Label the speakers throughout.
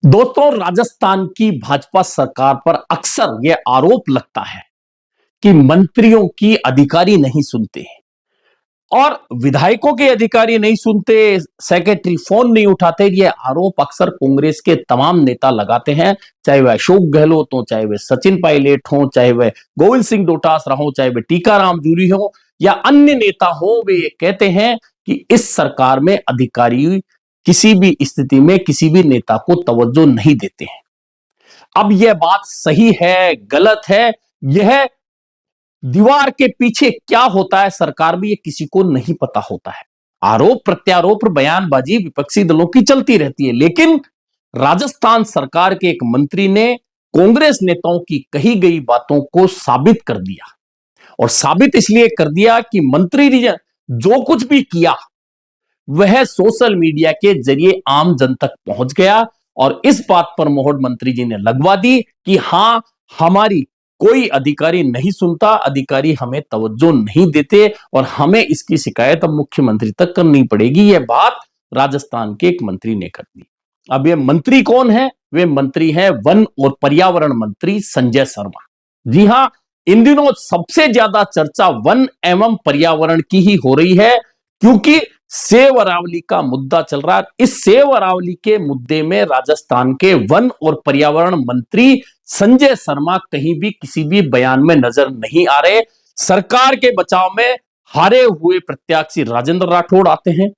Speaker 1: दोस्तों, राजस्थान की भाजपा सरकार पर अक्सर यह आरोप लगता है कि मंत्रियों की अधिकारी नहीं सुनते और विधायकों के अधिकारी नहीं सुनते, सेक्रेटरी फोन नहीं उठाते। यह आरोप अक्सर कांग्रेस के तमाम नेता लगाते हैं, चाहे वह अशोक गहलोत हो, चाहे वह सचिन पायलट हो, चाहे वह गोविंद सिंह डोटासरा हो, चाहे वह टीकाराम जूली हो या अन्य नेता हो। वे ये कहते हैं कि इस सरकार में अधिकारी किसी भी स्थिति में किसी भी नेता को तवज्जो नहीं देते हैं। अब यह बात सही है, गलत है, यह दीवार के पीछे क्या होता है सरकार में, यह किसी को नहीं पता होता है। आरोप प्रत्यारोप, बयानबाजी विपक्षी दलों की चलती रहती है, लेकिन राजस्थान सरकार के एक मंत्री ने कांग्रेस नेताओं की कही गई बातों को साबित कर दिया। और साबित इसलिए कर दिया कि मंत्री ने जो कुछ भी किया वह सोशल मीडिया के जरिए आम जन तक पहुंच गया और इस बात पर मोहर मंत्री जी ने लगवा दी कि हां, हमारी कोई अधिकारी नहीं सुनता, अधिकारी हमें तवज्जो नहीं देते और हमें इसकी शिकायत अब मुख्यमंत्री तक करनी पड़ेगी। यह बात राजस्थान के एक मंत्री ने कर दी। अब ये मंत्री कौन है? वे मंत्री हैं वन और पर्यावरण मंत्री संजय शर्मा। जी हां, इन दिनों सबसे ज्यादा चर्चा वन एवं पर्यावरण की ही हो रही है, क्योंकि सेव अरावली का मुद्दा चल रहा है। इस सेव अरावली के मुद्दे में राजस्थान के वन और पर्यावरण मंत्री संजय शर्मा कहीं भी किसी भी बयान में नजर नहीं आ रहे। सरकार के बचाव में हारे हुए प्रत्याशी राजेंद्र राठौड़ आते हैं,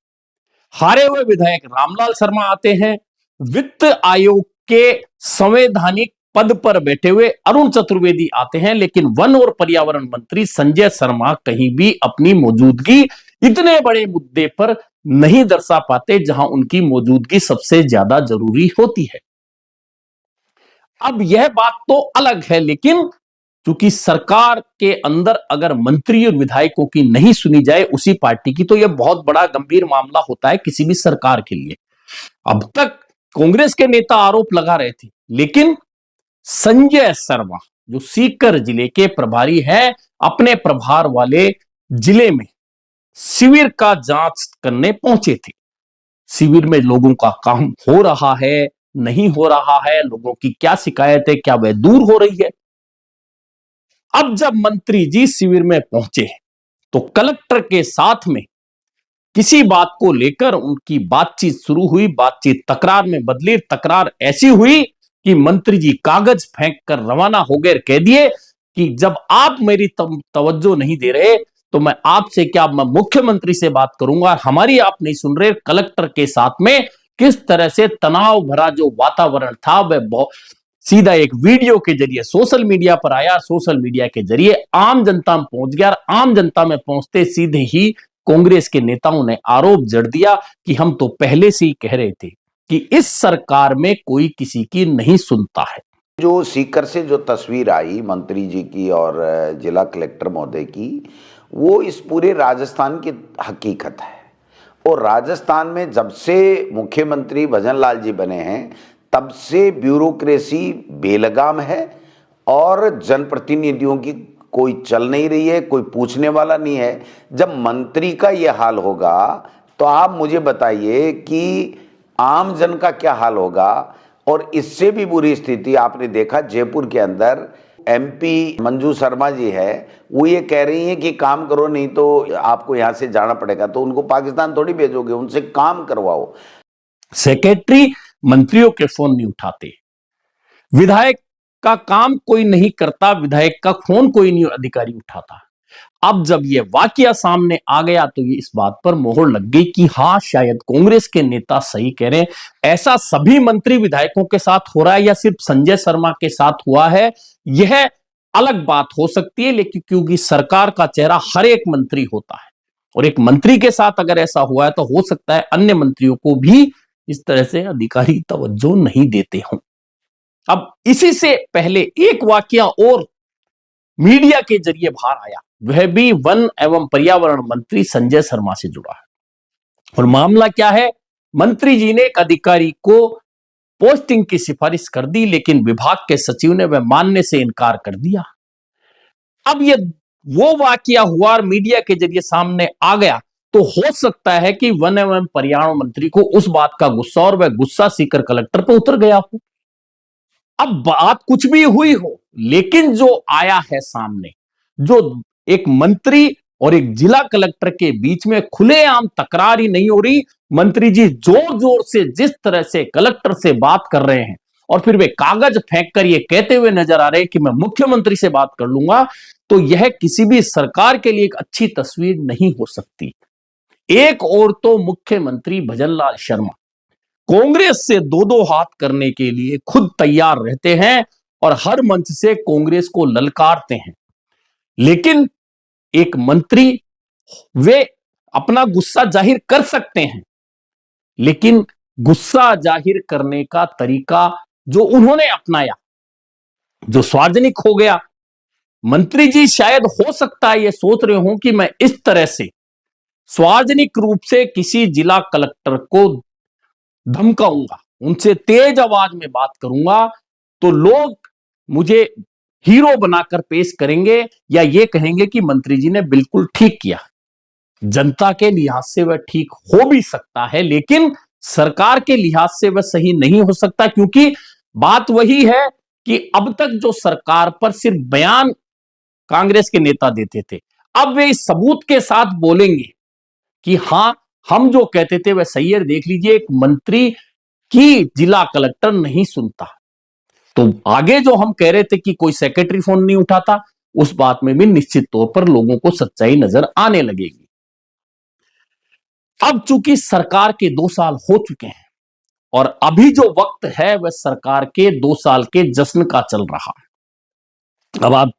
Speaker 1: हारे हुए विधायक रामलाल शर्मा आते हैं, वित्त आयोग के संवैधानिक पद पर बैठे हुए अरुण चतुर्वेदी आते हैं, लेकिन वन और पर्यावरण मंत्री संजय शर्मा कहीं भी अपनी मौजूदगी इतने बड़े मुद्दे पर नहीं दर्शा पाते जहां उनकी मौजूदगी सबसे ज्यादा जरूरी होती है। अब यह बात तो अलग है, लेकिन क्योंकि सरकार के अंदर अगर मंत्री और विधायकों की नहीं सुनी जाए उसी पार्टी की, तो यह बहुत बड़ा गंभीर मामला होता है किसी भी सरकार के लिए। अब तक कांग्रेस के नेता आरोप लगा रहे थे, लेकिन संजय शर्मा जो सीकर जिले के प्रभारी हैं, अपने प्रभार वाले जिले में शिविर का जांच करने पहुंचे थे। शिविर में लोगों का काम हो रहा है, नहीं हो रहा है, लोगों की क्या शिकायत है, क्या वह दूर हो रही है। अब जब मंत्री जी शिविर में पहुंचे तो कलेक्टर के साथ में किसी बात को लेकर उनकी बातचीत शुरू हुई। बातचीत तकरार में बदली। तकरार ऐसी हुई कि मंत्री जी कागज फेंक कर रवाना हो गए, कह दिए कि जब आप मेरी तवज्जो नहीं दे रहे तो मैं आपसे क्या, मैं मुख्यमंत्री से बात करूंगा। हमारी आप नहीं सुन रहे। कलेक्टर के साथ में किस तरह से तनाव भरा जो वातावरण था वह सीधा एक वीडियो के जरिए सोशल मीडिया पर आया। सोशल मीडिया के जरिए आम जनता में पहुंच गया। आम जनता में पहुंचते सीधे ही कांग्रेस के नेताओं ने आरोप जड़ दिया कि हम तो पहले से ही कह रहे थे कि इस सरकार में कोई किसी की नहीं सुनता है।
Speaker 2: जो सीकर से जो तस्वीर आई मंत्री जी की और जिला कलेक्टर महोदय की, वो इस पूरे राजस्थान की हकीकत है। और राजस्थान में जब से मुख्यमंत्री भजन लाल जी बने हैं तब से ब्यूरोक्रेसी बेलगाम है और जनप्रतिनिधियों की कोई चल नहीं रही है, कोई पूछने वाला नहीं है। जब मंत्री का ये हाल होगा तो आप मुझे बताइए कि आम जन का क्या हाल होगा। और इससे भी बुरी स्थिति आपने देखा जयपुर के अंदर एमपी मंजू शर्मा जी है, वो ये कह रही हैं कि काम करो नहीं तो आपको यहां से जाना पड़ेगा। तो उनको पाकिस्तान थोड़ी भेजोगे, उनसे काम करवाओ।
Speaker 1: सेक्रेटरी मंत्रियों के फोन नहीं उठाते, विधायक का काम कोई नहीं करता, विधायक का फोन कोई नहीं अधिकारी उठाता। अब जब यह वाकया सामने आ गया तो ये इस बात पर मोहर लग गई कि हां, शायद कांग्रेस के नेता सही कह रहे हैं। ऐसा सभी मंत्री विधायकों के साथ हो रहा है या सिर्फ संजय शर्मा के साथ हुआ है, यह अलग बात हो सकती है, लेकिन क्योंकि सरकार का चेहरा हर एक मंत्री होता है और एक मंत्री के साथ अगर ऐसा हुआ है तो हो सकता है अन्य मंत्रियों को भी इस तरह से अधिकारी तवज्जो नहीं देते हों। अब इसी से पहले एक वाकया और मीडिया के जरिए बाहर आया, वह भी वन एवं पर्यावरण मंत्री संजय शर्मा से जुड़ा है। और मामला क्या है? मंत्री जी ने एक अधिकारी को पोस्टिंग की सिफारिश कर दी, लेकिन विभाग के सचिव ने वह मानने से इनकार कर दिया। अब ये वो वाकया हुआ और मीडिया के जरिए सामने आ गया तो हो सकता है कि वन एवं पर्यावरण मंत्री को उस बात का गुस्सा और वह गुस्सा सीकर कलेक्टर पर उतर गया हो। अब बात कुछ भी हुई हो, लेकिन जो आया है सामने, जो एक मंत्री और एक जिला कलेक्टर के बीच में खुलेआम तकरार ही नहीं हो रही, मंत्री जी जोर जोर से जिस तरह से कलेक्टर से बात कर रहे हैं और फिर वे कागज फेंक कर ये कहते हुए नजर आ रहे हैं कि मैं मुख्यमंत्री से बात कर लूंगा, तो यह किसी भी सरकार के लिए एक अच्छी तस्वीर नहीं हो सकती। एक और तो मुख्यमंत्री भजनलाल शर्मा कांग्रेस से दो दो हाथ करने के लिए खुद तैयार रहते हैं और हर मंच से कांग्रेस को ललकारते हैं, लेकिन एक मंत्री वे अपना गुस्सा जाहिर कर सकते हैं, लेकिन गुस्सा जाहिर करने का तरीका जो उन्होंने अपनाया, जो सार्वजनिक हो गया, मंत्री जी शायद हो सकता है ये सोच रहे हो कि मैं इस तरह से सार्वजनिक रूप से किसी जिला कलेक्टर को धमकाऊंगा, उनसे तेज आवाज में बात करूंगा, तो लोग मुझे हीरो बनाकर पेश करेंगे या ये कहेंगे कि मंत्री जी ने बिल्कुल ठीक किया। जनता के लिहाज से वह ठीक हो भी सकता है, लेकिन सरकार के लिहाज से वह सही नहीं हो सकता, क्योंकि बात वही है कि अब तक जो सरकार पर सिर्फ बयान कांग्रेस के नेता देते थे, अब वे इस सबूत के साथ बोलेंगे कि हां, हम जो कहते थे वह सही है। देख लीजिए, एक मंत्री की जिला कलेक्टर नहीं सुनता, तो आगे जो हम कह रहे थे कि कोई सेक्रेटरी फोन नहीं उठाता, उस बात में भी निश्चित तौर पर लोगों को सच्चाई नजर आने लगेगी। अब चूंकि सरकार के 2 साल हो चुके हैं और अभी जो वक्त है वह सरकार के 2 साल के जश्न का चल रहा है। अब आप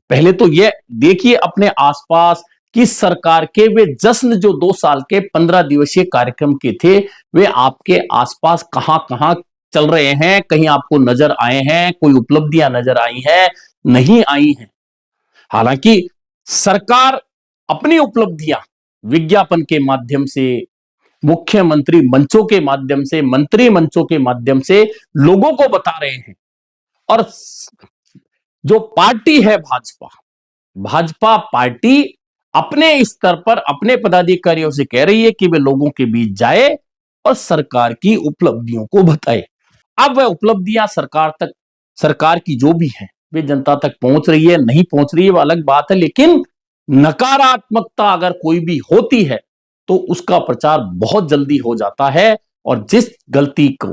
Speaker 1: पहले तो यह देखिए अपने आसपास कि सरकार के वे जश्न जो 2 साल के 15 दिवसीय कार्यक्रम के थे, वे आपके आसपास कहां कहां चल रहे हैं, कहीं आपको नजर आए हैं, कोई उपलब्धियां नजर आई हैं, नहीं आई हैं। हालांकि सरकार अपनी उपलब्धियां विज्ञापन के माध्यम से, मुख्यमंत्री मंचों के माध्यम से, मंत्री मंचों के माध्यम से लोगों को बता रहे हैं। और जो पार्टी है भाजपा पार्टी अपने स्तर पर अपने पदाधिकारियों से कह रही है कि वे लोगों के बीच जाए और सरकार की उपलब्धियों को बताए। अब वह उपलब्धियां सरकार की जो भी है वे जनता तक पहुंच रही है, नहीं पहुंच रही है वो अलग बात है, लेकिन नकारात्मकता अगर कोई भी होती है तो उसका प्रचार बहुत जल्दी हो जाता है। और जिस गलती को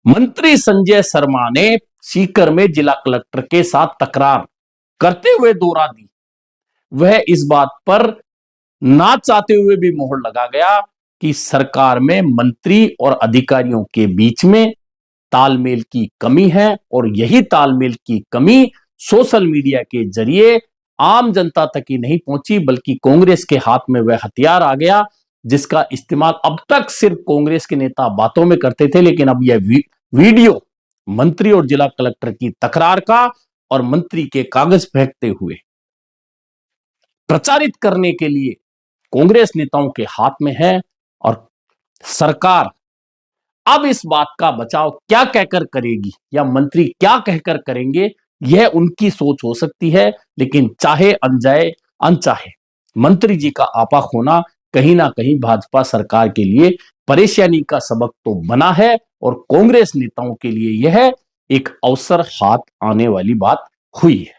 Speaker 1: मंत्री संजय शर्मा ने सीकर में जिला कलेक्टर के साथ तकरार करते हुए दोहरा दी, वह इस बात पर ना चाहते हुए भी मोहर लगा गया कि सरकार में मंत्री और अधिकारियों के बीच में तालमेल की कमी है, और यही तालमेल की कमी सोशल मीडिया के जरिए आम जनता तक ही नहीं पहुंची, बल्कि कांग्रेस के हाथ में वह हथियार आ गया जिसका इस्तेमाल अब तक सिर्फ कांग्रेस के नेता बातों में करते थे, लेकिन अब यह वीडियो मंत्री और जिला कलेक्टर की तकरार का और मंत्री के कागज फेंकते हुए प्रचारित करने के लिए कांग्रेस नेताओं के हाथ में है। और सरकार अब इस बात का बचाव क्या कहकर करेगी या मंत्री क्या कहकर करेंगे, यह उनकी सोच हो सकती है, लेकिन चाहे अनजाए अनचाहे मंत्री जी का आपा खोना कहीं ना कहीं भाजपा सरकार के लिए परेशानी का सबक तो बना है, और कांग्रेस नेताओं के लिए यह एक अवसर हाथ आने वाली बात हुई है।